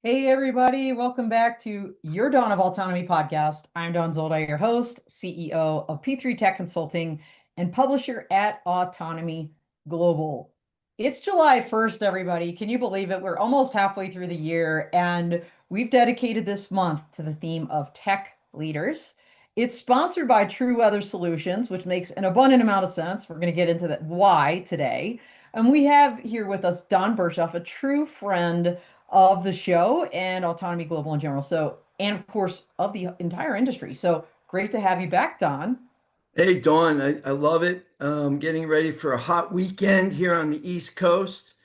Hey everybody, welcome back to your Dawn of Autonomy podcast. I'm Dawn Zolda, your host, CEO of P3 Tech Consulting and publisher at Autonomy Global. It's July 1st, everybody. Can you believe it? We're almost halfway through the year and we've dedicated this month to the theme of tech leaders. It's sponsored by TruWeather Solutions, which makes an abundant amount of sense. We're going to get into that why today. And we have here with us Don Berchoff, a true friend of the show and Autonomy Global in general. So, and of course, of the entire industry. So great to have you back, Don. Hey, Dawn, I love it. Getting ready for a hot weekend here on the East Coast.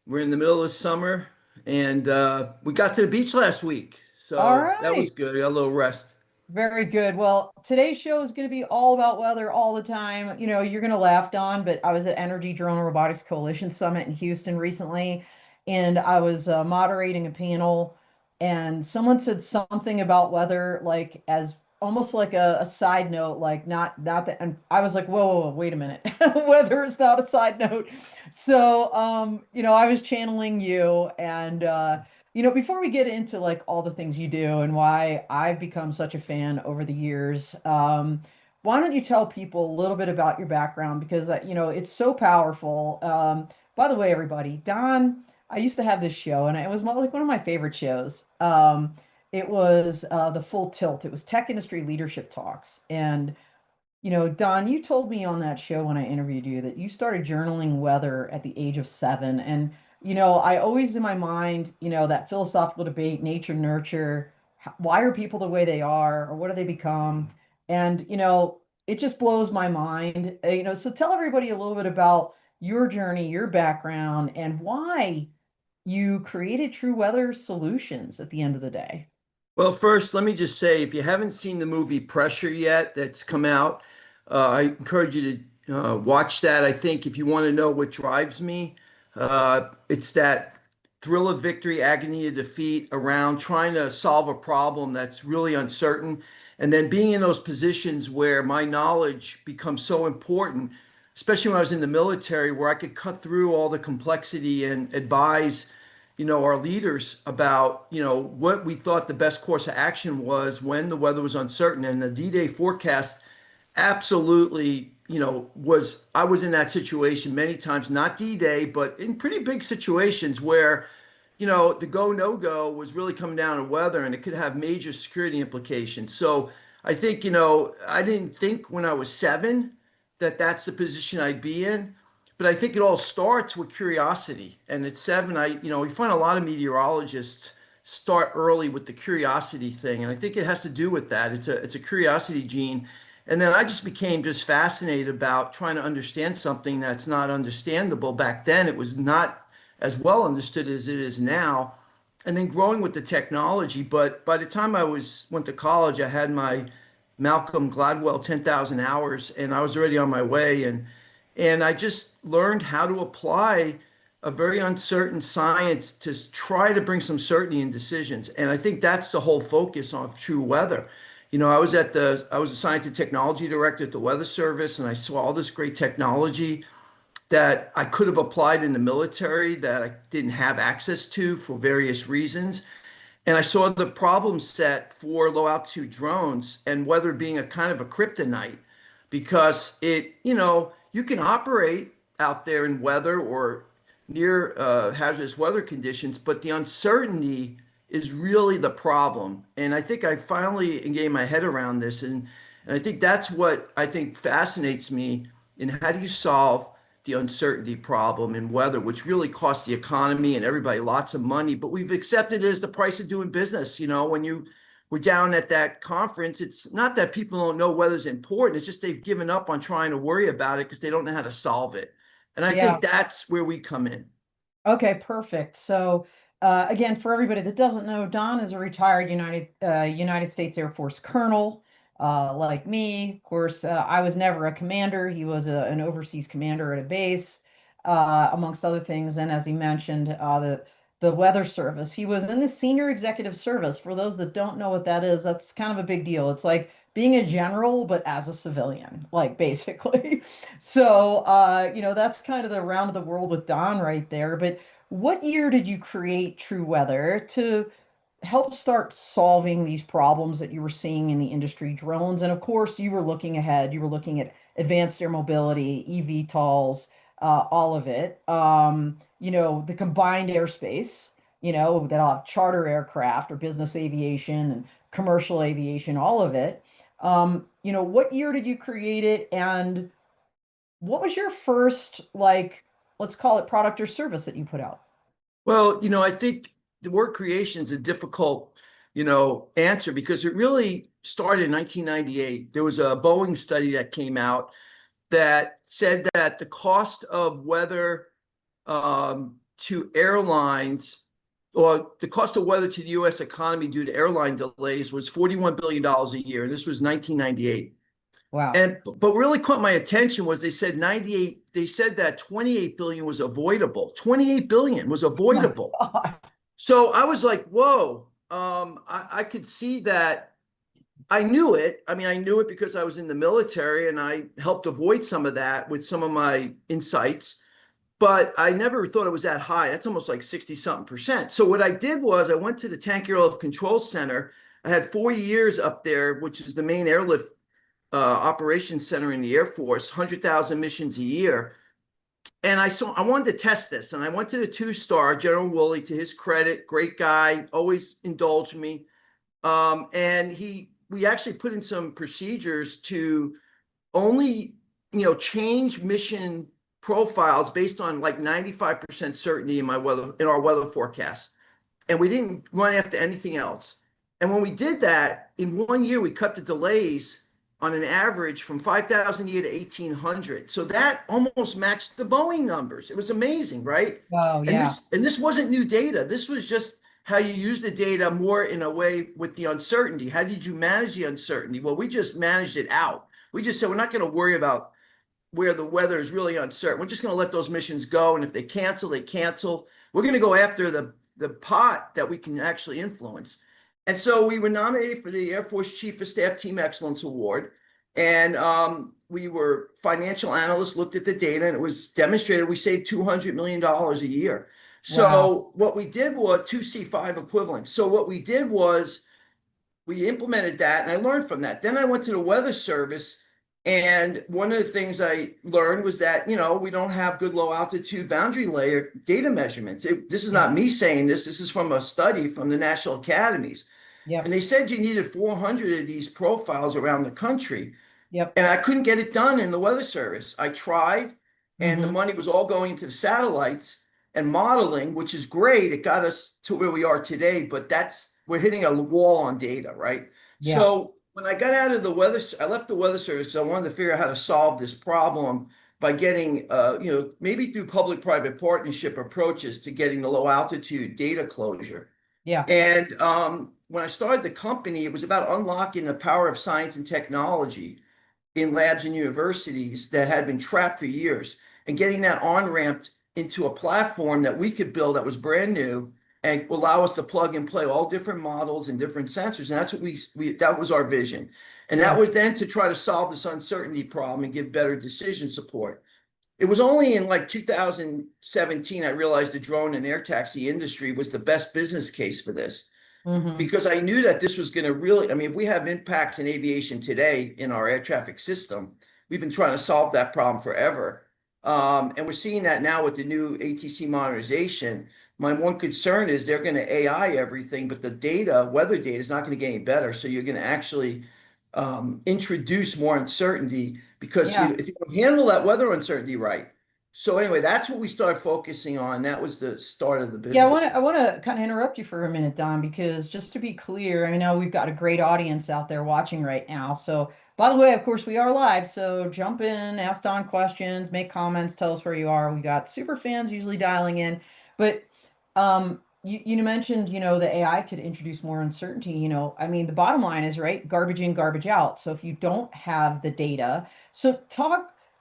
We're in the middle of summer and we got to the beach last week. All So that was right. good. We got a little rest. Very good. Well, today's show is going to be all about weather all the time. You know, you're going to laugh, Don, but I was at Energy Drone Robotics Coalition Summit in Houston recently, and I was moderating a panel, and someone said something about weather, like as almost like a side note, like not that, and I was like, whoa, wait a minute, weather is not a side note. So, I was channeling you, and before we get into like all the things you do and why I've become such a fan over the years, why don't you tell people a little bit about your background? Because, it's so powerful. By the way, everybody, Don, I used to have this show and it was like one of my favorite shows. It was The Full Tilt. It was Tech Industry Leadership Talks. And Don, you told me on that show when I interviewed you that you started journaling weather at the age of 7. And, I always in my mind, that philosophical debate, nature, nurture, why are people the way they are, or what do they become? And, it just blows my mind. So tell everybody a little bit about your journey, your background, and why you created True Weather Solutions at the end of the day. Well, first, let me just say if you haven't seen the movie Pressure yet, that's come out, I encourage you to watch that. I think if you want to know what drives me, it's that thrill of victory, agony of defeat around trying to solve a problem that's really uncertain. And then being in those positions where my knowledge becomes so important, especially when I was in the military, where I could cut through all the complexity and advise our leaders about, what we thought the best course of action was when the weather was uncertain. And the D-Day forecast absolutely, I was in that situation many times, not D-Day, but in pretty big situations where, the go, no go was really coming down to weather and it could have major security implications. So I think, I didn't think when I was 7 that that's the position I'd be in. But I think it all starts with curiosity. And at 7, we find a lot of meteorologists start early with the curiosity thing. And I think it has to do with that. It's a curiosity gene. And then I just became just fascinated about trying to understand something that's not understandable. Back then, it was not as well understood as it is now. And then growing with the technology. But by the time went to college, I had my Malcolm Gladwell 10,000 hours and I was already on my way. And I just learned how to apply a very uncertain science to try to bring some certainty in decisions. And I think that's the whole focus on true weather. I was a science and technology director at the Weather Service, and I saw all this great technology that I could have applied in the military that I didn't have access to for various reasons. And I saw the problem set for low altitude drones and weather being a kind of a kryptonite because you can operate out there in weather or near hazardous weather conditions, but the uncertainty is really the problem. And I think I finally gained my head around this. And I think that's what I think fascinates me in how do you solve the uncertainty problem in weather, which really costs the economy and everybody lots of money, but we've accepted it as the price of doing business. When you were down at that conference, it's not that people don't know weather's important. It's just they've given up on trying to worry about it because they don't know how to solve it. And I Yeah. think that's where we come in. Okay, perfect. So, again, for everybody that doesn't know, Don is a retired United States Air Force colonel, like me. Of course, I was never a commander. He was an overseas commander at a base, amongst other things. And as he mentioned, the Weather Service. He was in the Senior Executive Service. For those that don't know what that is, that's kind of a big deal. It's like being a general, but as a civilian, like basically. So, that's kind of the round of the world with Don right there. But what year did you create TruWeather to help start solving these problems that you were seeing in the industry drones? And of course, you were looking ahead. You were looking at advanced air mobility, eVTOLs, all of it. The combined airspace, that'll have charter aircraft or business aviation and commercial aviation, all of it. What year did you create it? And what was your first, like, let's call it product or service that you put out? Well, I think the word creation is a difficult, answer because it really started in 1998. There was a Boeing study that came out that said that the cost of weather to airlines, or the cost of weather to the US economy due to airline delays, was $41 billion a year. And this was 1998. Wow. And but really caught my attention was they said that 28 billion was avoidable. 28 billion was My avoidable. God. So I was like, whoa. I could see that. I knew it. I mean, I knew it because I was in the military and I helped avoid some of that with some of my insights, but I never thought it was that high. That's almost like 60 something percent. So what I did was I went to the Tank Airlift Control Center. I had 4 years up there, which is the main airlift operations center in the Air Force, 100,000 missions a year. And I wanted to test this. And I went to the two-star, General Woolley, to his credit, great guy, always indulged me. And we actually put in some procedures to only, change mission profiles based on like 95% certainty in our weather forecast. And we didn't run after anything else. And when we did that, in 1 year, we cut the delays on an average from 5,000 a year to 1,800. So that almost matched the Boeing numbers. It was amazing, right? Oh, And yeah. this wasn't new data. This was just how you use the data more in a way with the uncertainty. How did you manage the uncertainty? Well, we just managed it out. We just said we're not going to worry about where the weather is really uncertain. We're just going to let those missions go. And if they cancel, they cancel. We're going to go after the pot that we can actually influence. And so we were nominated for the Air Force Chief of Staff Team Excellence Award. And we were financial analysts, looked at the data, and it was demonstrated we saved $200 million a year. Wow. So what we did was two C5 equivalent. So what we did was we implemented that and I learned from that. Then I went to the Weather Service. And one of the things I learned was that, we don't have good low altitude boundary layer data measurements. This is Yeah. not me saying this. This is from a study from the National Academies. And Yep. they said you needed 400 of these profiles around the country. Yep. And I couldn't get it done in the Weather Service. I tried, and the Mm-hmm. money was all going into the satellites and modeling, which is great. It got us to where we are today, but we're hitting a wall on data, right? Yeah. So when I got out of I left the Weather Service because I wanted to figure out how to solve this problem by getting, maybe through public-private partnership approaches to getting the low altitude data closure. Yeah. And when I started the company, it was about unlocking the power of science and technology in labs and universities that had been trapped for years and getting that on-ramped into a platform that we could build that was brand new and allow us to plug and play all different models and different sensors. And that's what that was our vision. And that Yeah. was then to try to solve this uncertainty problem and give better decision support. It was only in like 2017 I realized the drone and air taxi industry was the best business case for this Mm-hmm. because I knew that this was going to really, I mean, if we have impacts in aviation today in our air traffic system, we've been trying to solve that problem forever. And we're seeing that now with the new ATC modernization. My one concern is they're going to AI everything, but the data, weather data, is not going to get any better. So you're going to actually introduce more uncertainty because Yeah. if you don't handle that weather uncertainty right. So anyway, that's what we started focusing on. That was the start of the Yeah, I want business. to I want to kind of interrupt you for a minute, Don, because just to be clear, I know we've got a great audience out there watching right now. So, by the way, of course, we are live, so jump in, ask Don questions, make comments, tell us where you are. We got super fans usually dialing in, but you mentioned, the AI could introduce more uncertainty. I mean, the bottom line is, right, garbage in, garbage out. So if you don't have the data, so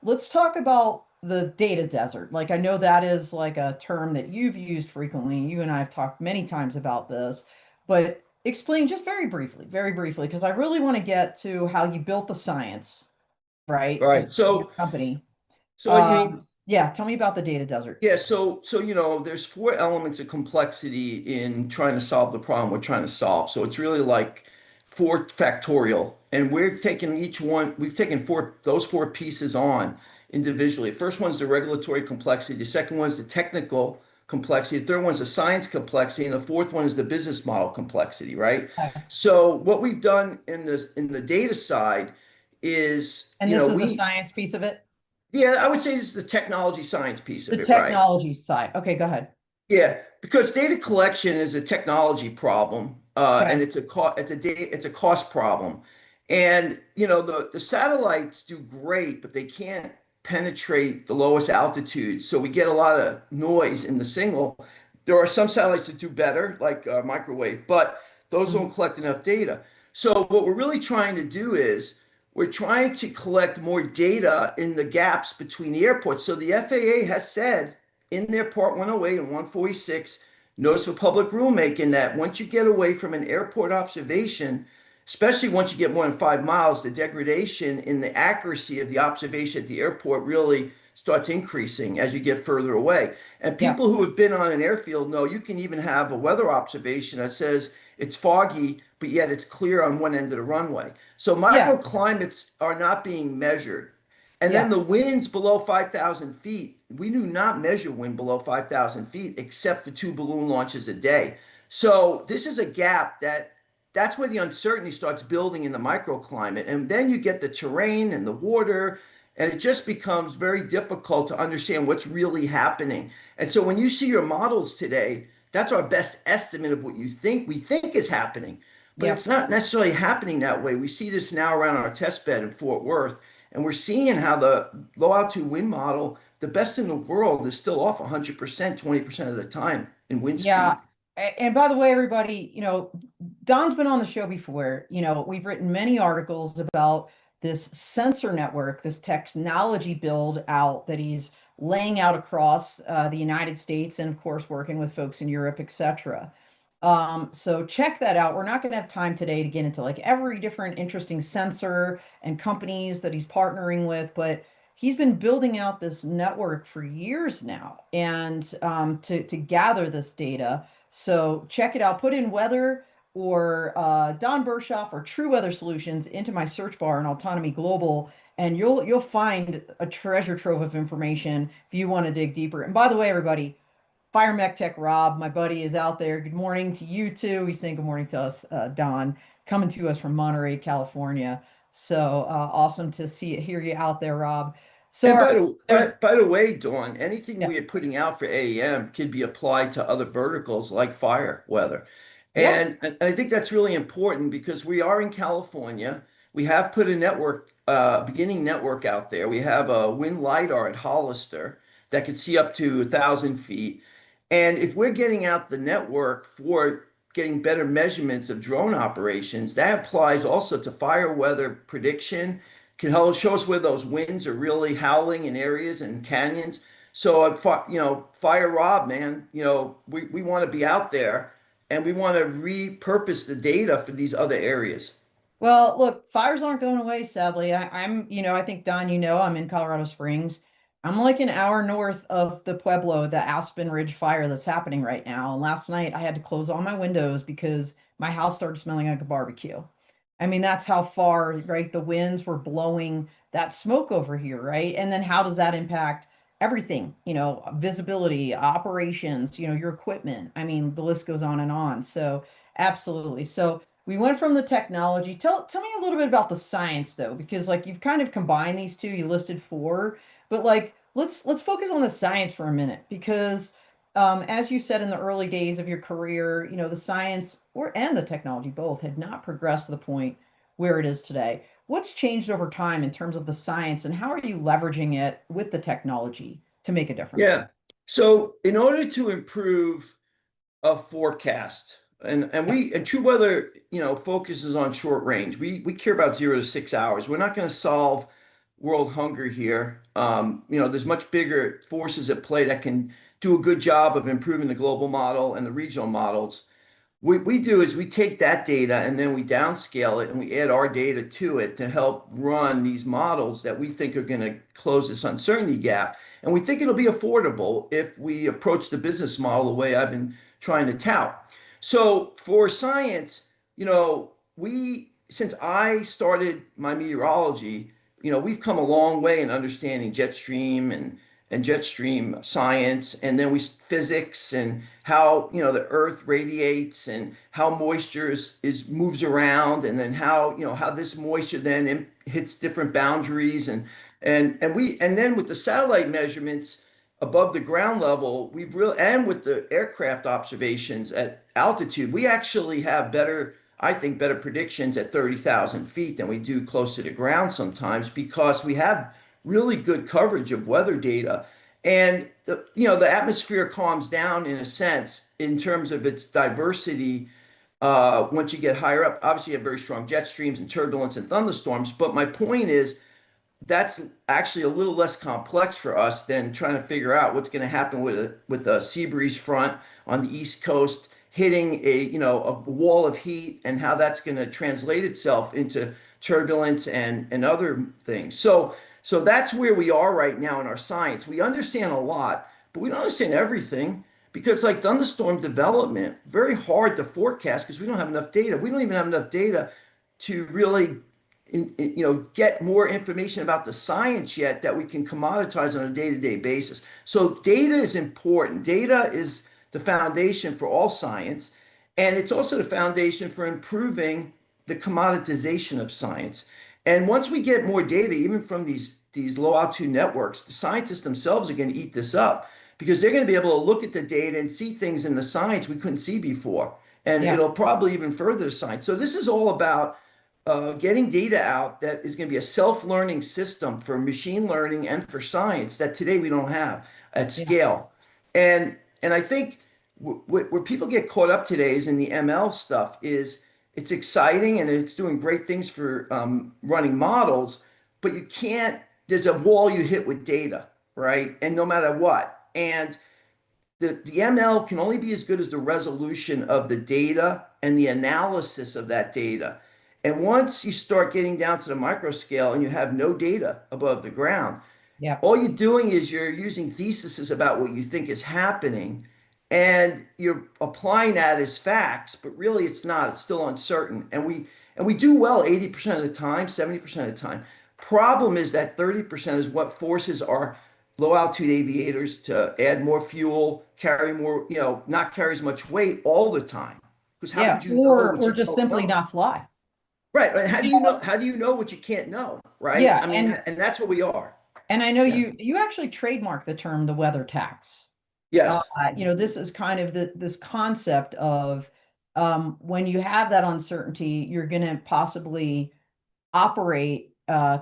let's talk about the data desert. Like, I know that is like a term that you've used frequently. You and I have talked many times about this, but explain just very briefly, because I really want to get to how you built the science, right, All as right. your company. So I Um, mean, Yeah, tell me about the data desert. Yeah, so there's four elements of complexity in trying to solve the problem we're trying to solve. So it's really like four factorial, and we're taking each one. We've taken those four pieces on individually. First one's the regulatory complexity. The second one's the technical complexity. The third one's the science complexity, and the fourth one is the business model complexity, right? Okay. So what we've done in the data side is, And this is the science piece of it? yeah, I would say this is the technology science piece The of it, right? technology side. Okay, go ahead. Yeah, because data collection is a technology problem, and Okay. it's a cost problem, and the satellites do great, but they can't penetrate the lowest altitude, so we get a lot of noise in the signal. There are some satellites that do better, like microwave, but those Mhm. don't collect enough data. So what we're really trying to do is we're trying to collect more data in the gaps between the airports. So the FAA has said in their Part 108 and 146 Notice of Public Rulemaking that once you get away from an airport observation, especially once you get more than 5 miles, the degradation in the accuracy of the observation at the airport really starts increasing as you get further away. And Yeah. people who have been on an airfield know you can even have a weather observation that says it's foggy, but yet it's clear on one end of the runway. So Yeah. microclimates are not being measured. And then Yeah. the winds below 5,000 feet, we do not measure wind below 5,000 feet except for two balloon launches a day. So this is a gap that's where the uncertainty starts building in the microclimate. And then you get the terrain and the water, and it just becomes very difficult to understand what's really happening. And so when you see your models today, that's our best estimate of what we think is happening. But Yeah. it's not necessarily happening that way. We see this now around our test bed in Fort Worth, and we're seeing how the low altitude wind model, the best in the world, is still off 100%, 20% of the time in wind Yeah. speed. And by the way, everybody, Don's been on the show before. We've written many articles about this sensor network, this technology build out that he's laying out across the United States and, of course, working with folks in Europe, etc. So check that out. We're not going to have time today to get into like every different interesting sensor and companies that he's partnering with, but he's been building out this network for years now and to gather this data. So check it out. Put in weather or Don Berchoff or TruWeather Solutions into my search bar in Autonomy Global, and you'll find a treasure trove of information if you want to dig deeper. And by the way, everybody, Fire Mech Tech Rob, my buddy, is out there. Good morning to you too. He's saying good morning to us, Don, coming to us from Monterey, California. So awesome to hear you out there, Rob. So And all by right, the by, there's by the way, Dawn, anything yeah, we are putting out for AEM can be applied to other verticals like fire weather. yeah, And I think that's really important because we are in California. We have put a beginning network out there. We have a wind LiDAR at Hollister that can see up to 1,000 feet. And if we're getting out the network for getting better measurements of drone operations, that applies also to fire weather prediction, can help show us where those winds are really howling in areas and canyons. So, Fire Rob, man, we want to be out there and we want to repurpose the data for these other areas. well, look, fires aren't going away, sadly. I think Don, I'm in Colorado Springs. I'm like an hour north of the Pueblo, the Aspen Ridge fire that's happening right now. And last night I had to close all my windows because my house started smelling like a barbecue. I mean, that's how far, right? The winds were blowing that smoke over here, right? And then how does that impact everything? Visibility, operations, your equipment. I mean, the list goes on and on. So, absolutely. So, we went from the technology. Tell me a little bit about the science though, because like you've kind of combined these two. You listed four, but like let's focus on the science for a minute because as you said in the early days of your career, the science and the technology both had not progressed to the point where it is today. What's changed over time in terms of the science, and how are you leveraging it with the technology to make a difference? Yeah. So, in order to improve a forecast. Yeah. And True Weather, focuses on short range. We care about 0 to 6 hours. We're not going to solve world hunger here. There's much bigger forces at play that can do a good job of improving the global model and the regional models. What we do is we take that data and then we downscale it and we add our data to it to help run these models that we think are going to close this uncertainty gap. And we think it'll be affordable if we approach the business model the way I've been trying to tout. So for science, since I started my meteorology, we've come a long way in understanding jet stream and jet stream science, and then we physics and how the earth radiates and how moisture is moves around, and then how this moisture then hits different boundaries, and then with the satellite measurements above the ground level, we've really, and with the aircraft observations at altitude, we actually have better, I think, better predictions at 30,000 feet than we do close to the ground sometimes, because we have really good coverage of weather data. And the atmosphere calms down in a sense in terms of its diversity once you get higher up. Obviously, you have very strong jet streams and turbulence and thunderstorms. But my point is, that's actually a little less complex for us than trying to figure out what's going to happen with a sea breeze front on the East Coast hitting a wall of heat, and how that's going to translate itself into turbulence and other things. So that's where we are right now in our science. We understand a lot, but we don't understand everything, because like thunderstorm development, very hard to forecast because we don't have enough data. We don't even have enough data to really get more information about the science yet that we can commoditize on a day-to-day basis. So data is important. Data is the foundation for all science, and it's also the foundation for improving the commoditization of science. And once we get more data, even from these low altitude networks, the scientists themselves are going to eat this up, because they're going to be able to look at the data and see things in the science we couldn't see before. And Yeah. it'll probably even further the science. So this is all about getting data out that is going to be a self-learning system for machine learning and for science that today we don't have at Yeah. scale. And I think where people get caught up today is in the ML stuff. Is It's exciting and it's doing great things for running models, but you can't. There's a wall you hit with data, right? And no matter what, and the ML can only be as good as the resolution of the data and the analysis of that data. And once you start getting down to the micro scale and you have no data above the ground, Yeah. all you're doing is you're using theses about what you think is happening, and you're applying that as facts, but really it's not. It's still uncertain. And we do well 80% of the time, 70% of the time. Problem is that 30% is what forces our low altitude aviators to add more fuel, carry more, not carry as much weight all the time. Because how Yeah. could you know Or what or you just don't simply know? not fly. Right. Right. How do You you know? know, How do you know what you can't know? Right. yeah, I mean, and that's what we are. and I know Yeah. you actually trademarked the term the weather tax. Uh, Yes. this is kind of this concept of when you have that uncertainty, you're going to possibly operate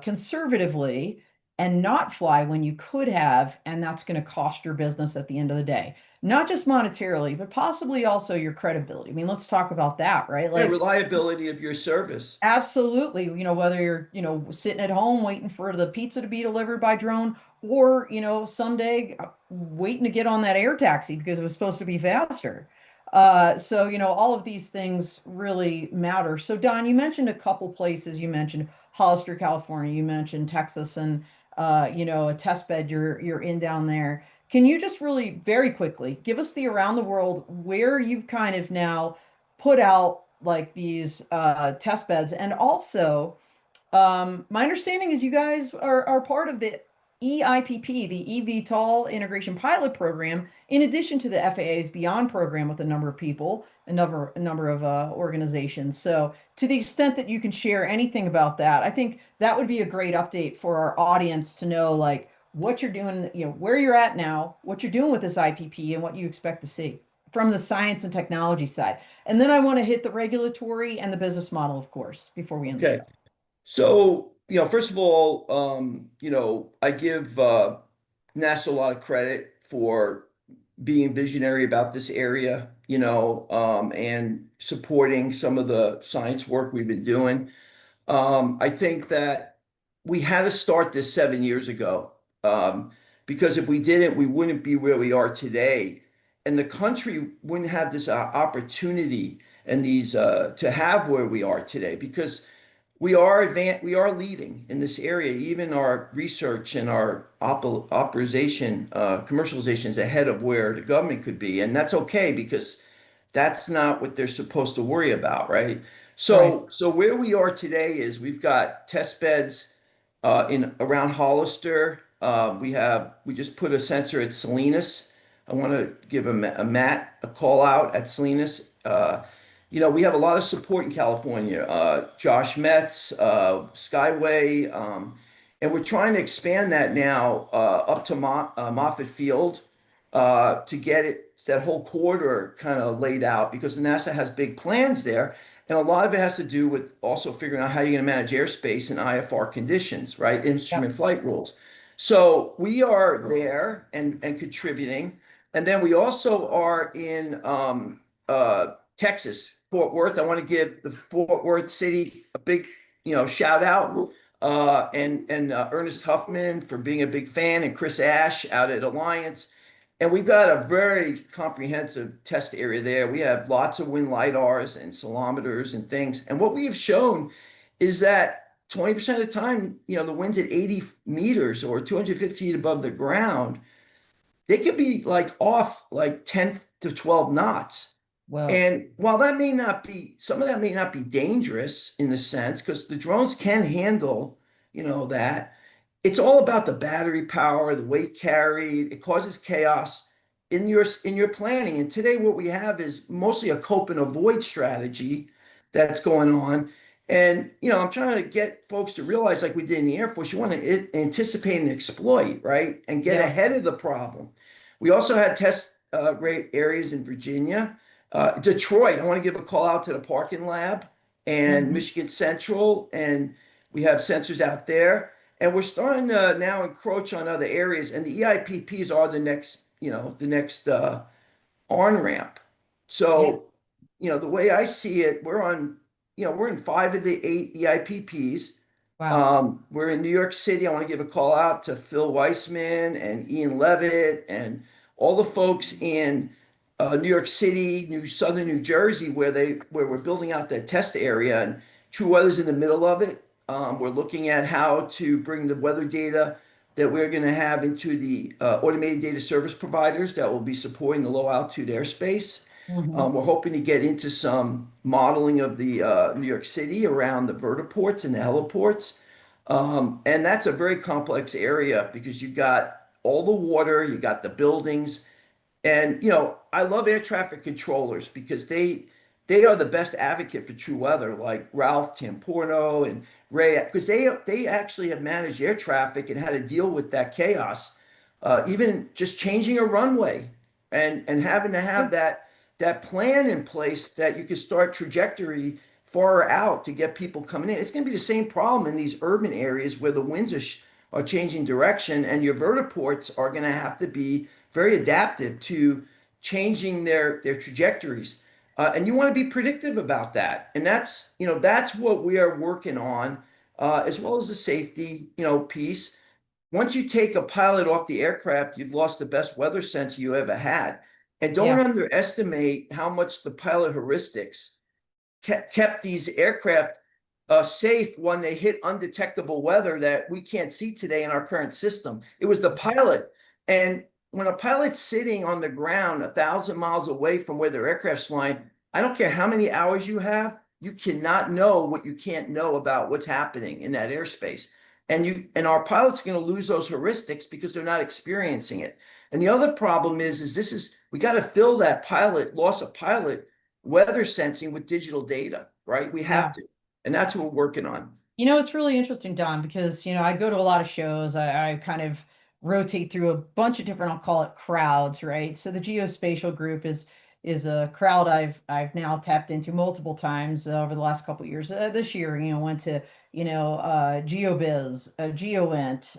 conservatively and not fly when you could have, and that's going to cost your business at the end of the day. Not just monetarily, but possibly also your credibility. I mean, let's talk about that, right? Yeah. Like, Reliability of your service. absolutely. Whether you're, sitting at home waiting for the pizza to be delivered by drone, or, someday waiting to get on that air taxi because it was supposed to be faster. So, all of these things really matter. So, Don, you mentioned a couple places. You mentioned Hollister, California. You mentioned Texas, and a test bed you're in down there. Can you just really very quickly give us the around the world where you've kind of now put out like these test beds? And also, my understanding is you guys are part of the EIPP, the eVTOL Integration Pilot Program, in addition to the FAA's Beyond program with a number of people, a number of organizations. So, to the extent that you can share anything about that, I think that would be a great update for our audience to know, like what you're doing, where you're at now, what you're doing with this IPP, and what you expect to see from the science and technology side. And then I want to hit the regulatory and the business model, of course, before we end the Okay. show. So, first of all, I give NASA a lot of credit for being visionary about this area, and supporting some of the science work we've been doing. I think that we had to start this 7 years ago, because if we didn't, we wouldn't be where we are today, and the country wouldn't have this opportunity and these to have where we are today. Because we are leading in this area. Even our research and our operation, commercialization is ahead of where the government could be. And that's okay because that's not what they're supposed to worry about, right? Right. So where we are today is we've got test beds in around Hollister. We just put a sensor at Salinas. I want to give a Matt a call out at Salinas. We have a lot of support in California. Josh Metz, Skyway, and we're trying to expand that now up to Moffett Field to get that whole corridor kind of laid out because NASA has big plans there. And a lot of it has to do with also figuring out how you're going to manage airspace in IFR conditions, right? Yep. Instrument flight rules. So we are there and contributing. And then we also are in Texas, Fort Worth. I want to give the Fort Worth city a big, shout out. And Ernest Huffman for being a big fan, and Chris Ash out at Alliance. And we've got a very comprehensive test area there. We have lots of wind lidars and ceilometers and things. And what we have shown is that 20% of the time, the wind's at 80 meters or 250 feet above the ground, they could be like off like 10 to 12 knots. Well, And while some of that may not be dangerous in the sense, because the drones can handle, that, it's all about the battery power, the weight carried. It causes chaos in your planning. And today, what we have is mostly a cope and avoid strategy that's going on. And I'm trying to get folks to realize, like we did in the Air Force, you want to anticipate and exploit, right, and get yeah. ahead of the problem. We also had test great areas in Virginia, Detroit. I want to give a call out to the parking lab and Mhm. Michigan Central, and we have sensors out there. And we're starting to now encroach on other areas, and the EIPPs are the next on-ramp. Yeah. So, the way I see it, we're in 5 of the 8 EIPPs. Wow. We're in New York City. I want to give a call out to Phil Weissman and Ian Levitt and all the folks in New York City, Southern New Jersey, where we're building out that test area, and TruWeather's in the middle of it. We're looking at how to bring the weather data that we're going to have into the automated data service providers that will be supporting the low altitude airspace. Hmm. We're hoping to get into some modeling of the New York City around the vertiports and the heliports. And that's a very complex area because you've got all the water, you got the buildings, and I love air traffic controllers because they are the best advocate for true weather, like Ralph Tamporno and Ray, because they actually have managed air traffic and how to deal with that chaos, even just changing a runway and having to have that plan in place that you can start trajectory far out to get people coming in. It's going to be the same problem in these urban areas where the winds are changing direction, and your vertiports are going to have to be very adaptive to changing their trajectories. And you want to be predictive about that. And that's what we are working on, as well as the safety, piece. Once you take a pilot off the aircraft, you've lost the best weather sense you ever had. And don't Yeah. underestimate how much the pilot heuristics kept these aircraft safe when they hit undetectable weather that we can't see today in our current system. It was the pilot. And when a pilot's sitting on the ground 1,000 miles away from where their aircraft's flying, I don't care how many hours you have, you cannot know what you can't know about what's happening in that airspace. And our pilot's going to lose those heuristics because they're not experiencing it. And the other problem is we got to fill that loss of pilot weather sensing with digital data, right? We have Yeah. to. And that's what we're working on. It's really interesting, Don, because, I go to a lot of shows. I kind of rotate through a bunch of different, I'll call it crowds, right? So the geospatial group is a crowd I've now tapped into multiple times over the last couple of years. This year, went to, GeoBiz, GeoInt,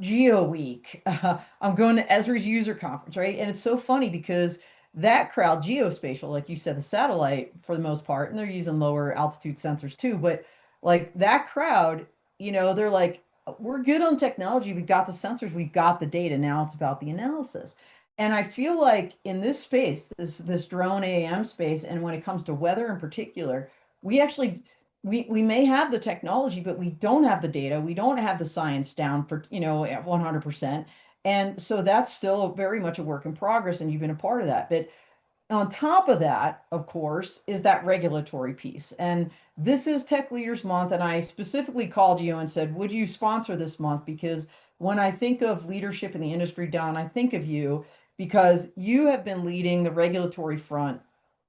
GeoWeek. I'm going to Esri's user conference, right? And it's so funny because that crowd, geospatial, like you said, the satellite for the most part, and they're using lower altitude sensors too, but like that crowd, they're like, we're good on technology. We've got the sensors, we've got the data. Now it's about the analysis. And I feel like in this space, this drone AAM space, and when it comes to weather in particular, we actually we may have the technology, but we don't have the data. We don't have the science down for, at 100%. And so that's still very much a work in progress, and you've been a part of that. But on top of that, of course, is that regulatory piece. And this is Tech Leaders Month, and I specifically called you and said, would you sponsor this month? Because when I think of leadership in the industry, Don, I think of you because you have been leading the regulatory front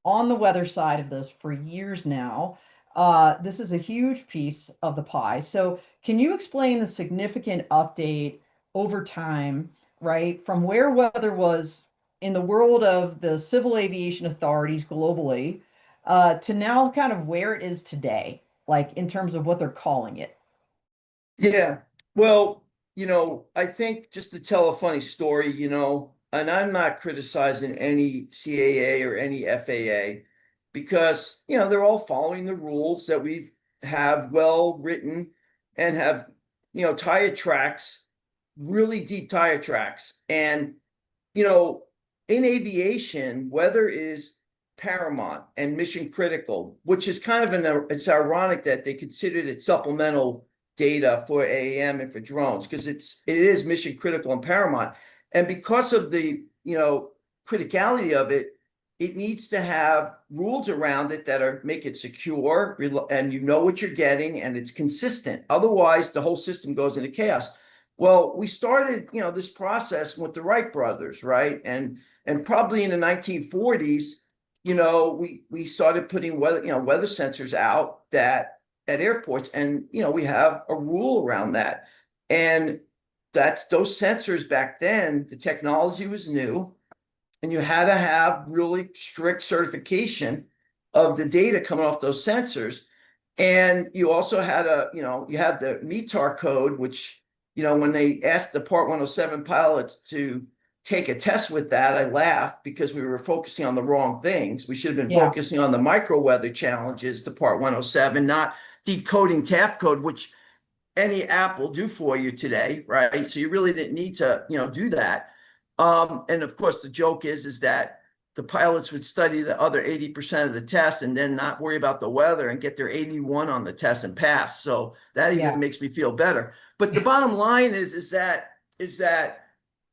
on the weather side of this for years now. This is a huge piece of the pie. So, can you explain the significant update over time, right, from where weather was in the world of the civil aviation authorities globally, to now kind of where it is today, like in terms of what they're calling it? Yeah. Well, I think just to tell a funny story, and I'm not criticizing any CAA or any FAA because, they're all following the rules that we have well written and have, tire tracks, really deep tire tracks. And, you know, in aviation, weather is paramount and mission critical, which is kind of it's ironic that they considered it supplemental data for AAM and for drones because it is mission critical and paramount. And because of the, criticality of it, it needs to have rules around it that make it secure and you know what you're getting and it's consistent. Otherwise, the whole system goes into chaos. Well, we started, this process with the Wright brothers, right? And probably in the 1940s, we started putting weather sensors out that at airports, and we have a rule around that. And that's those sensors back then, the technology was new, and you had to have really strict certification of the data coming off those sensors. And you also had you had the METAR code, which, when they asked the Part 107 pilots to take a test with that, I laughed because we were focusing on the wrong things. We should have been Yeah, focusing on the micro weather challenges to Part 107, not decoding TAF code, which any app will do for you today, right? So you really didn't need to, do that. And of course, the joke is that the pilots would study the other 80% of the test and then not worry about the weather and get their 81 on the test and pass. So that even yeah, makes me feel better. But the bottom line is that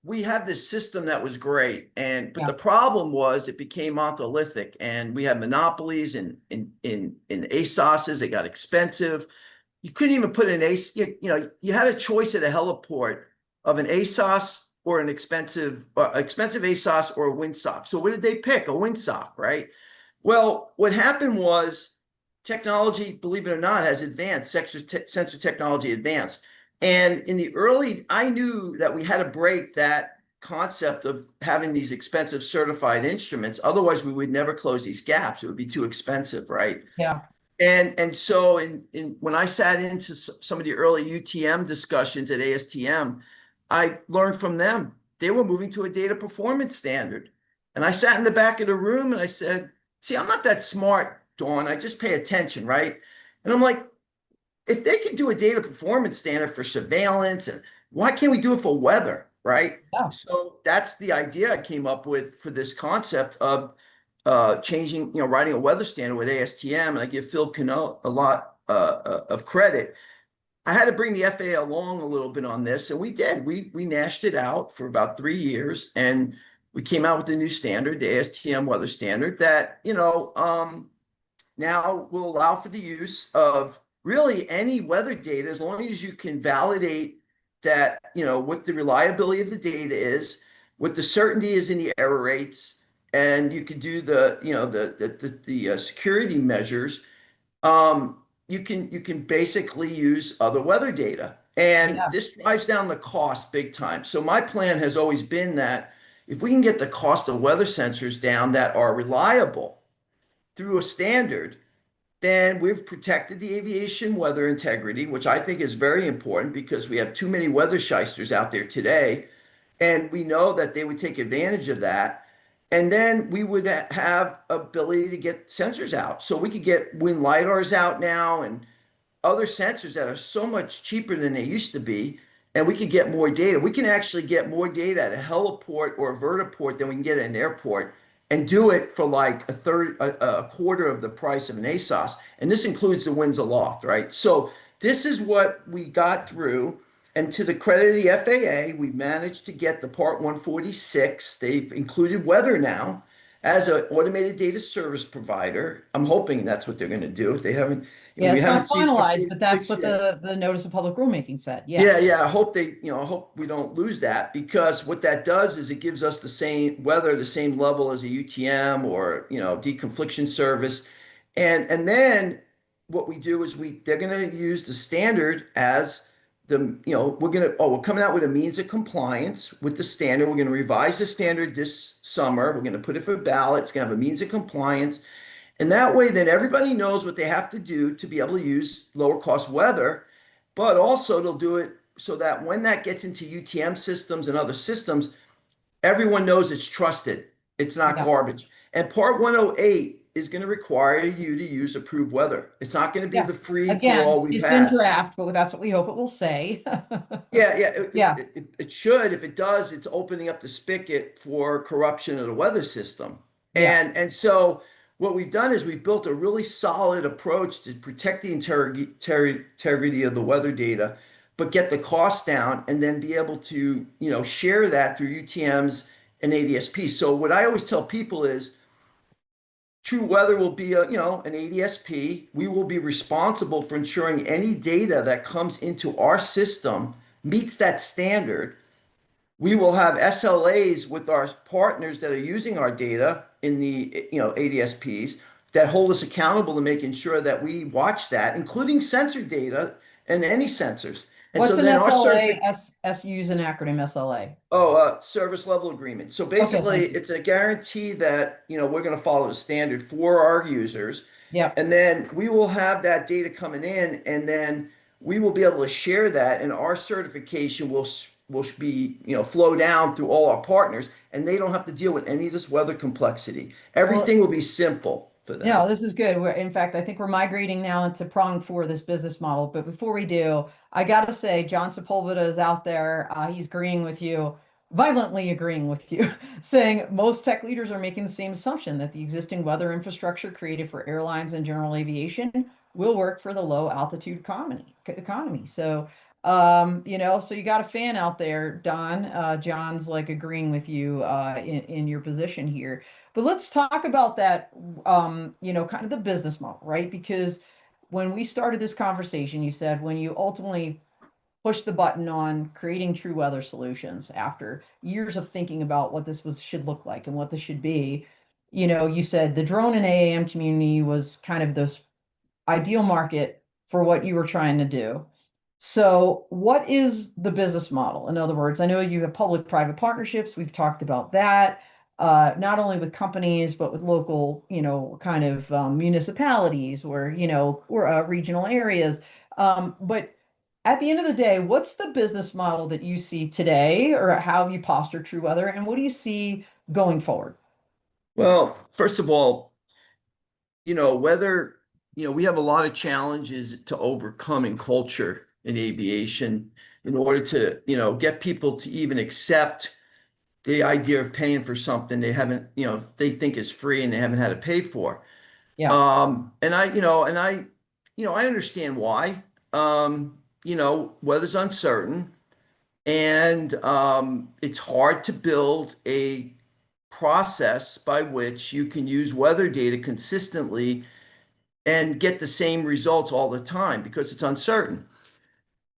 we have this system that was great, but the yeah, problem was it became monolithic, and we had monopolies in ASOSs. It got expensive. You couldn't even put an AS. You had a choice at a heliport of an ASOS or an expensive ASOS or a windsock. So what did they pick? A windsock, right? Well, what happened was technology, believe it or not, has advanced. Sensor technology advanced. And I knew that we had to break that concept of having these expensive certified instruments. Otherwise, we would never close these gaps. It would be too expensive, right? yeah, And so when I sat into some of the early UTM discussions at ASTM, I learned from them. They were moving to a data performance standard. And I sat in the back of the room and I said, see, I'm not that smart, Dawn. I just pay attention, right? And I'm like, if they can do a data performance standard for surveillance, and why can't we do it for weather, right? yeah, So that's the idea I came up with for this concept of changing, writing a weather standard with ASTM, and I give Phil Cano a lot of credit. I had to bring the FAA along a little bit on this, and we did. We gnashed it out for about 3 years, and we came out with a new standard, the ASTM weather standard, that now will allow for the use of really any weather data as long as you can validate that, what the reliability of the data is, what the certainty is in the error rates, and you can do the security measures. You can basically use other weather data, and yeah, this drives down the cost big time. So my plan has always been that if we can get the cost of weather sensors down that are reliable through a standard, then we've protected the aviation weather integrity, which I think is very important because we have too many weather shysters out there today. And we know that they would take advantage of that. And then we would have ability to get sensors out. So we could get wind lidars out now and other sensors that are so much cheaper than they used to be. And we could get more data. We can actually get more data at a heliport or a vertiport than we can get at an airport. and do it for like a quarter of the price of an ASOS. And this includes the winds aloft, right? So this is what we got through. And to the credit of the FAA, we managed to get the Part 146. They've included weather now as an automated data service provider. I'm hoping that's what they're going to do. They haven't, Yeah, we it's haven't not seen finalized, but that's 146 what yet. the notice of public rulemaking said. Yeah. Yeah, yeah. I hope they, I hope we don't lose that because what that does is it gives us the same weather, the same level as a UTM or, deconfliction service. And then what we do is they're going to use the standard as we're coming out with a means of compliance with the standard. We're going to revise the standard this summer. We're going to put it for ballot. It's going to have a means of compliance. And that way, then everybody knows what they have to do to be able to use lower cost weather, but also they'll do it so that when that gets into UTM systems and other systems, everyone knows it's trusted. It's not Yeah. garbage. And Part 108 is going to require you to use approved weather. It's not going to be Yeah. the free for Again, all we've it's in had. draft, but that's what we hope it will say. Yeah, yeah, Yeah. it should. If it does, it's opening up the spigot for corruption of the weather system. Yeah. And so what we've done is we've built a really solid approach to protect the integrity of the weather data, but get the cost down and then be able to, share that through UTMs and ADSP. So what I always tell people is TruWeather will be an ADSP. We will be responsible for ensuring any data that comes into our system meets that standard. We will have SLAs with our partners that are using our data in the ADSPs that hold us accountable to making sure that we watch that, including sensor data and any sensors. And so What's an then our SLA? certific SU is an acronym SLA. service level agreement. So Okay, basically, thank you. it's a guarantee that we're going to follow the standard for our users, Yep. and then we will have that data coming in, and then we will be able to share that, and our certification will be flow down through all our partners, and they don't have to deal with any of this weather complexity. Well, Everything will be simple for them. no, this is good. In fact, I think we're migrating now into prong four, this business model. But before we do, I got to say, John Sepulveda is out there. He's agreeing with you, violently agreeing with you, saying most tech leaders are making the same assumption that the existing weather infrastructure created for airlines and general aviation will work for the low altitude economy. So, so you got a fan out there, Don. John's like agreeing with you in your position here. But let's talk about that, kind of the business model, right? Because when we started this conversation, you said when you ultimately push the button on creating true weather solutions after years of thinking about what this should look like and what this should be, you said the drone and AAM community was kind of this ideal market for what you were trying to do. So, what is the business model? In other words, I know you have public-private partnerships. We've talked about that, not only with companies, but with local, kind of municipalities or regional areas. But at the end of the day, what's the business model that you see today, or how have you postured True Weather, and what do you see going forward? Well, first of all, whether, we have a lot of challenges to overcome in culture in aviation in order to, get people to even accept the idea of paying for something they haven't, they think is free and they haven't had to pay for. Yeah. I understand why. Weather's uncertain and it's hard to build a process by which you can use weather data consistently and get the same results all the time because it's uncertain.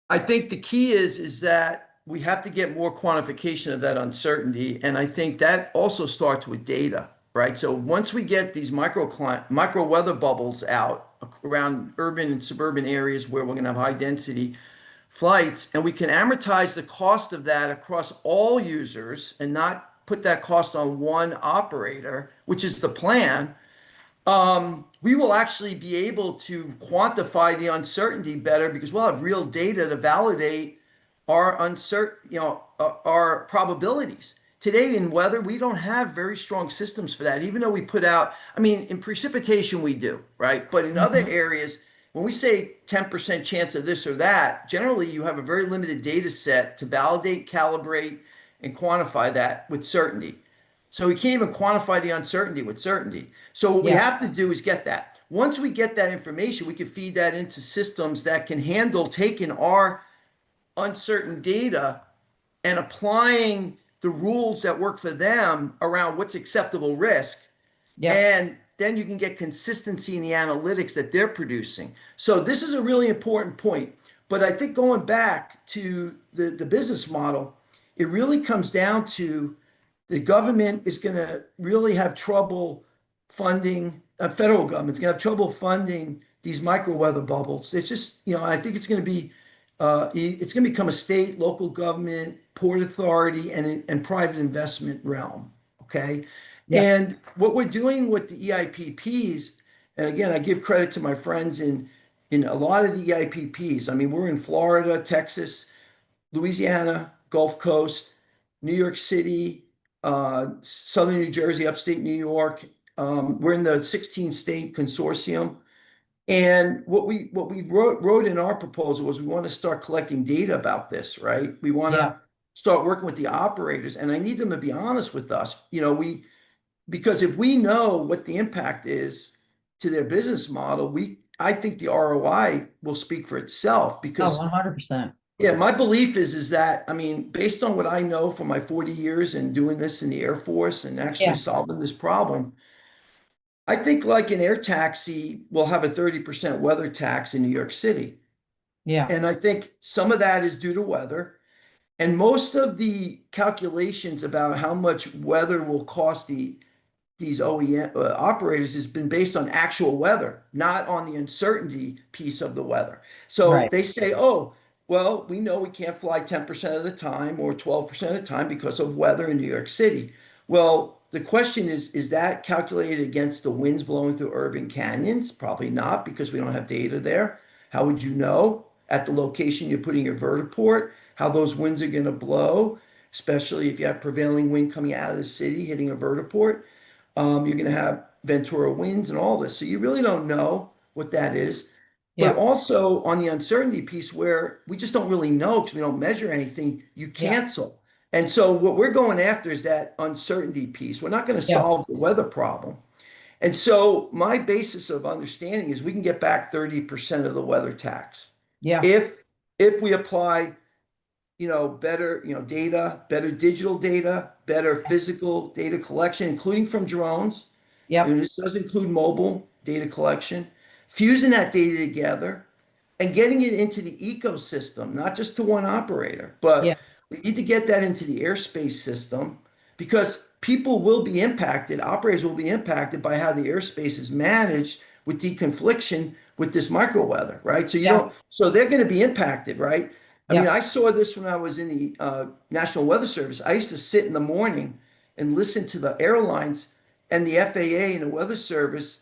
I think the key is that we have to get more quantification of that uncertainty, and I think that also starts with data, right? So once we get these micro weather bubbles out around urban and suburban areas where we're going to have high density flights, and we can amortize the cost of that across all users and not put that cost on one operator, which is the plan, we will actually be able to quantify the uncertainty better because we'll have real data to validate our our probabilities. Today in weather, we don't have very strong systems for that, even though we put out, I mean, in precipitation we do, right? But in other Mhm. areas, when we say 10% chance of this or that, generally you have a very limited data set to validate, calibrate, and quantify that with certainty. So we can't even quantify the uncertainty with certainty. So what we Yeah. have to do is get that. Once we get that information, we can feed that into systems that can handle taking our uncertain data and applying the rules that work for them around what's acceptable risk. Yep. And then you can get consistency in the analytics that they're producing. So this is a really important point. But I think going back to the business model, it really comes down to the government is going to really have trouble funding, federal government's going to have trouble funding these micro weather bubbles. It's just, I think it's going to be, it's going to become a state, local government, port authority, and private investment realm. Okay. Yep. And what we're doing with the EIPPs, and again, I give credit to my friends in a lot of the EIPPs. I mean, we're in Florida, Texas, Louisiana, Gulf Coast, New York City, Southern New Jersey, upstate New York. We're in the 16 state consortium. And what we wrote in our proposal was we want to start collecting data about this, right? We want to Yeah. start working with the operators, and I need them to be honest with us. Because if we know what the impact is to their business model, I think the ROI will speak for itself. Oh, Because 100%. yeah, my belief is that, I mean, based on what I know from my 40 years and doing this in the Air Force and actually Yeah. solving this problem, I think like an air taxi will have a 30% weather tax in New York City. Yeah. And I think some of that is due to weather. And most of the calculations about how much weather will cost these OEM operators has been based on actual weather, not on the uncertainty piece of the weather. So Right. they say, oh, well, we know we can't fly 10% of the time or 12% of the time because of weather in New York City. Well, the question is that calculated against the winds blowing through urban canyons? Probably not, because we don't have data there. How would you know at the location you're putting your vertiport how those winds are going to blow, especially if you have prevailing wind coming out of the city hitting a vertiport? You're going to have Ventura winds and all this. So you really don't know what that is. But Yeah. also on the uncertainty piece where we just don't really know because we don't measure anything, you Yeah. cancel. And so what we're going after is that uncertainty piece. We're not going to Yeah. solve the weather problem. And so my basis of understanding is we can get back 30% of the weather tax Yeah. if if we apply better, data, better digital data, better physical data collection, including from drones. Yep. And this does include mobile data collection, fusing that data together and getting it into the ecosystem, not just to one operator, Yeah. but we need to get that into the airspace system because people will be impacted, operators will be impacted by how the airspace is managed with deconfliction with this micro weather, right? Yeah. So they're going to be impacted, right? I mean, Yep. I saw this when I was in the National Weather Service. I used to sit in the morning and listen to the airlines and the FAA and the Weather Service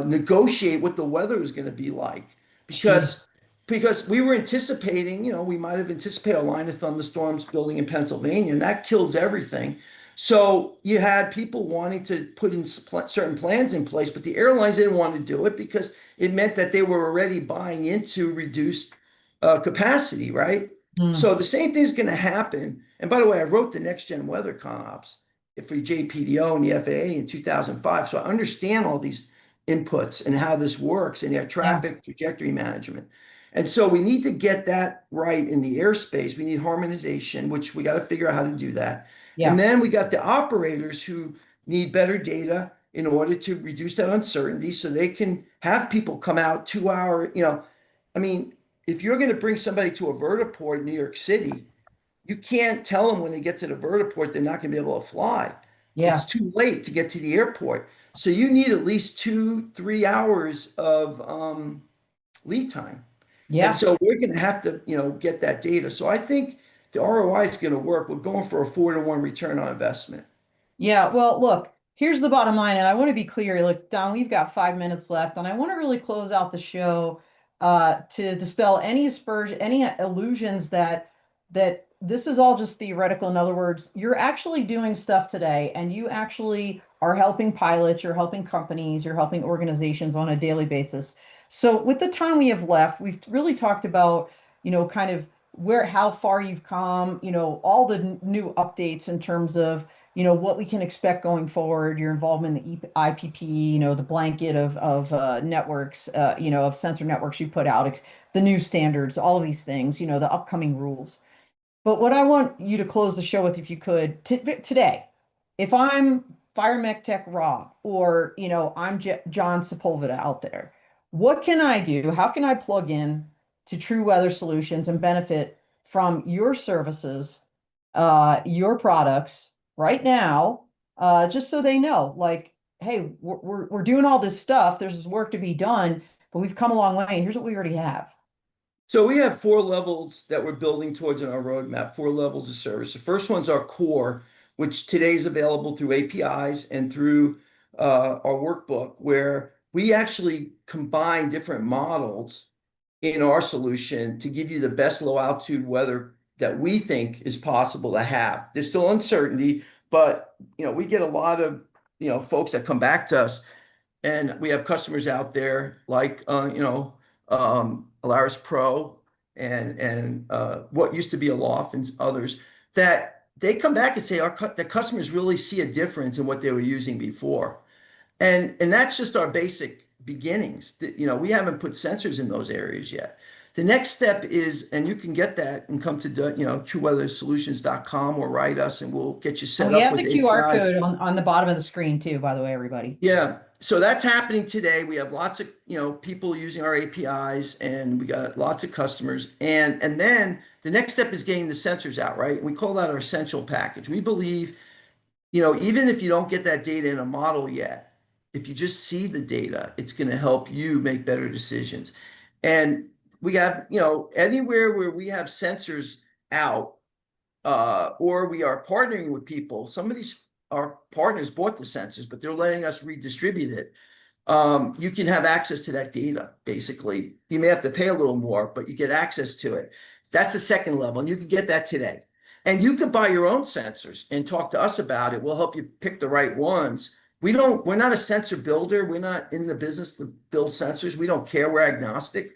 negotiate what the weather is going to be like Jeez. because we were anticipating, we might have anticipated a line of thunderstorms building in Pennsylvania, and that kills everything. So you had people wanting to put in certain plans in place, but the airlines didn't want to do it because it meant that they were already buying into reduced capacity, right? Mm. So the same thing is going to happen. And by the way, I wrote the next gen weather ConOps for JPDO and the FAA in 2005. So I understand all these inputs and how this works and air Yeah. traffic trajectory management. And so we need to get that right in the airspace. We need harmonization, which we got to figure out how to do that. And Yeah. then we got the operators who need better data in order to reduce that uncertainty so they can have people come out 2 hour, I mean, if you're going to bring somebody to a vertiport in New York City, you can't tell them when they get to the vertiport they're not going to be able to fly. It's Yeah. too late to get to the airport. So you need at least 2, 3 hours of lead time. And Yeah. so we're going to have to, get that data. So I think the ROI is going to work. We're going for a 4-to-1 return on investment. Yeah, well, look, here's the bottom line, and I want to be clear. Look, Don, we've got 5 minutes left, and I want to really close out the show to dispel any aspersion, any illusions that this is all just theoretical. In other words, you're actually doing stuff today, and you actually are helping pilots, you're helping companies, you're helping organizations on a daily basis. So, with the time we have left, we've really talked about, kind of how far you've come, all the new updates in terms of what we can expect going forward, your involvement in the IPP, the blanket of networks, of sensor networks you put out, the new standards, all of these things, the upcoming rules. But what I want you to close the show with, if you could, today, if I'm Fire Mech Tech Rob, or I'm John Sepulveda out there, what can I do? How can I plug in to True Weather Solutions and benefit from your services, your products right now, just so they know, like, hey, we're doing all this stuff. There's this work to be done, but we've come a long way, and here's what we already have. So we have four levels that we're building towards in our roadmap, four levels of service. The first one's our core, which today is available through APIs and through our workbook, where we actually combine different models in our solution to give you the best low altitude weather that we think is possible to have. There's still uncertainty, but we get a lot of folks that come back to us, and we have customers out there like Alaris Pro and what used to be Aloft and others, that they come back and say the customers really see a difference in what they were using before. And that's just our basic beginnings. We haven't put sensors in those areas yet. The next step is, and you can get that and come to trueweathersolutions.com or write us and we'll get you And set we up have with the QR APIs. code on the bottom of the screen too, by the way, everybody. Yeah. So that's happening today. We have lots of, people using our APIs, and we got lots of customers. And then the next step is getting the sensors out, right? We call that our essential package. We believe, even if you don't get that data in a model yet, if you just see the data, it's going to help you make better decisions. And we have, anywhere where we have sensors out, or we are partnering with people. Some of these our partners bought the sensors, but they're letting us redistribute it. You can have access to that data, basically. You may have to pay a little more, but you get access to it. That's the second level, and you can get that today. And you can buy your own sensors and talk to us about it. We'll help you pick the right ones. We're not a sensor builder. We're not in the business to build sensors. We don't care. We're agnostic.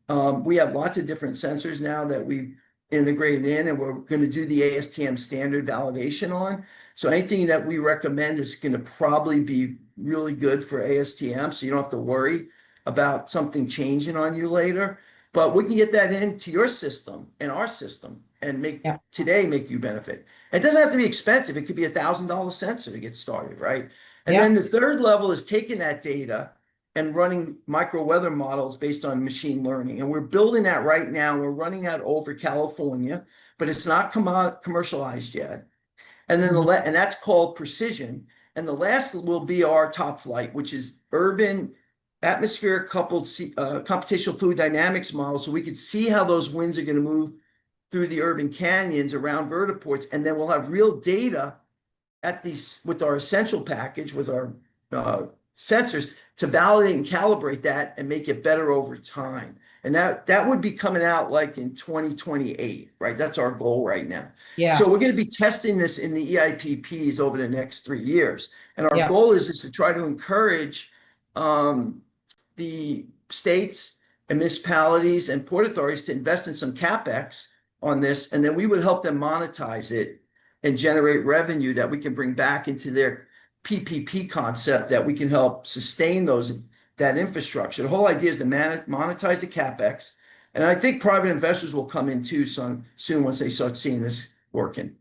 We have lots of different sensors now that we integrated in, and we're going to do the ASTM standard validation on. So anything that we recommend is going to probably be really good for ASTM, so you don't have to worry about something changing on you later. But we can get that into your system and our system and make Yeah. you benefit. It doesn't have to be expensive. It could be $1,000 sensor to get started, right? And Yeah. then the third level is taking that data and running micro weather models based on machine learning. And we're building that right now. We're running that over California, but it's not commercialized yet. And then Mhm. and that's called precision. And the last will be our top flight, which is urban atmospheric coupled computational fluid dynamics model. So we could see how those winds are going to move through the urban canyons around vertiports. And then we'll have real data at these with our essential package, with our sensors, to validate and calibrate that and make it better over time. And that would be coming out like in 2028, right? That's our goal right now. So Yeah. we're going to be testing this in the EIPPs over the next 3 years. And our Yeah. goal is to try to encourage the states and municipalities and port authorities to invest in some CapEx on this, and then we would help them monetize it and generate revenue that we can bring back into their PPP concept, that we can help sustain that infrastructure. The whole idea is to monetize the CapEx, and I think private investors will come in too soon once they start seeing this working.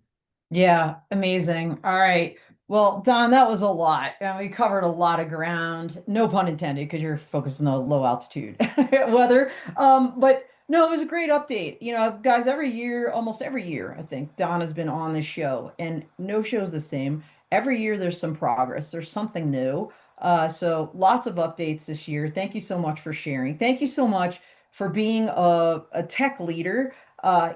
Yeah. Amazing. All right. Well, Don, that was a lot. And we covered a lot of ground. No pun intended, because you're focused on the low altitude weather. But no, it was a great update. Guys, every year, almost every year, I think Don has been on this show, and no show's the same. Every year there's some progress. There's something new. So lots of updates this year. Thank you so much for sharing. Thank you so much for being a tech leader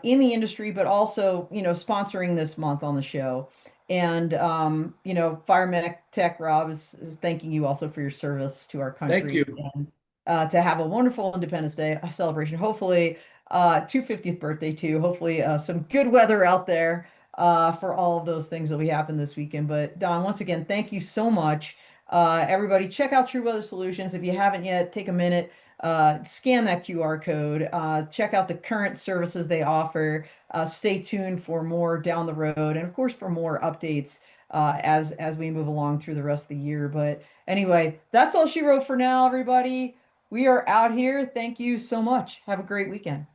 in the industry, but also, sponsoring this month on the show. And, Fire Mech Tech Rob is thanking you also for your service to our Thank country, you. and to have a wonderful Independence Day celebration. Hopefully, 250th birthday too. Hopefully, some good weather out there for all of those things that we happen this weekend. But Don, once again, thank you so much. Everybody, check out True Weather Solutions. If you haven't yet, take a minute. Scan that QR code, check out the current services they offer. Stay tuned for more down the road, and of course for more updates as we move along through the rest of the year. But anyway, that's all she wrote for now, everybody. We are out here. Thank you so much. Have a great weekend.